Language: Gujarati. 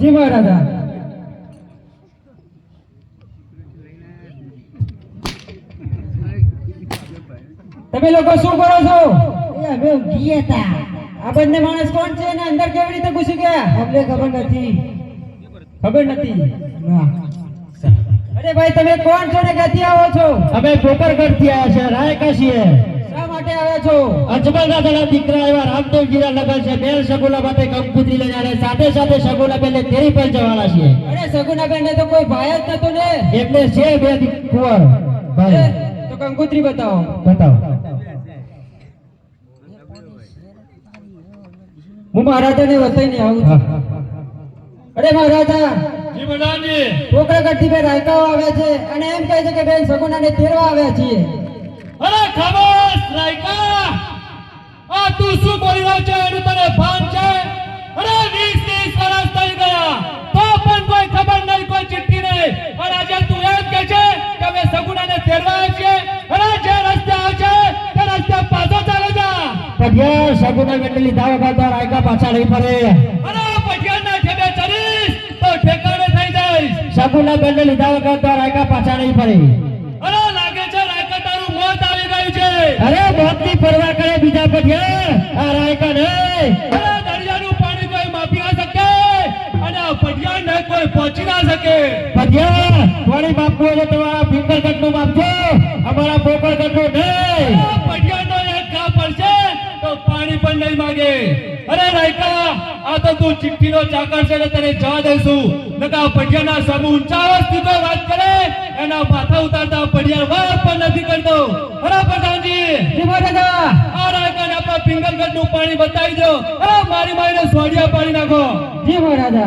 જી મહારાજા. તમે લોકો શું કરો છો? અમે ઊંઘીએ તા. આ બંને માણસ કોણ છે અને અંદર કેવી રીતે ઘૂસી ગયા? અમને ખબર નથી. ખબર નથી. ના. અરે ભાઈ તમે કોણ છો ને ક્યાંથી આવો છો? અમે પોકરગઢથી આવ્યા છે, રાયકા છીએ. શા માટે આવ્યા છો? અજમલના દળા દીકરા એવા રામદેવજીના લગન છે. બેન સગુલા માટે કંકુત્રી લઈને આવ્યા. સાથે સાથે સગુલા બેન તેરી પર જવાના છીએ. અરે સગુના બેન ને તો કોઈ ભાઈ જ નતો ને. એટલે છે બે કુંવર ભાઈ. તો કંકુત્રી બતાવો. બતાવો. હું મહારાજાને વતાઈને આવું છું. અરે મહારાજા, જી પ્રધાનજી. પોકરગઢથી બે રાયકાઓ આવ્યા છે અને એમ કહે છે કે બેન સગુનાને તેરવા આવ્યા છીએ. અરે ખામોશ રાયકા, આ તું શું બોલી રહ્યો છે એનું તને ભાન છે? અરે 20 વર્ષ થઈ ગયા તો પણ કોઈ ખબર નહીં, કોઈ ચિઠ્ઠી નહીં, અને આજે તું એમ કહે છે કે અમે સગુનાને તેરવા આવ્યા છીએ? અરે જે રસ્તે આવે છે તે રસ્તે પાછો ચાલે જા. પઢિયા સગુના બેન લીધા વગર રાયકા પાછા નહીં ફરે. અરે પટિયાના ઠેબે ચડીશ તો ઠેકાણે થઈ જઈશ. સગુના બેન લીધા વગર રાયકા પાછા નહીં ફરે. અરે લાગે છે રાયકા તારું મોત આવી ગયું છે. અરે મોતની પરવા કરે બીજા પઢિયા, આ રાયકા નહીં. અરે દરિયાનું પાણી કોઈ માપી ના શકે અને આ પટિયાને કોઈ પહોંચી ના શકે. પઢિયા થોડી માપવું હોય તો તમારા પિંગલગઢનું માપજો, અમારા પોકરગઢનું નહીં. આ પટિયાનો એક ઘા પડશે તો પાણી પણ નહીં માગે. અરે રાયકા, આ તો તું ચિઠ્ઠીનો ચાકર છે ને તને જવા દઈશું. નકા પટિયાના સમૂહ ઊંચા અવાજથી કોઈ વાત કરે એના માથા ઉતારતા પટિયા વાત પણ નથી કરતો. અરે પ્રધાનજી, જી મહારાજા. આ રાયકાને આપણા પિંગલગઢનું પાણી બતાવી દો. અરે મારી મારીને સોડિયા પાડી નાખો. જી મહારાજા.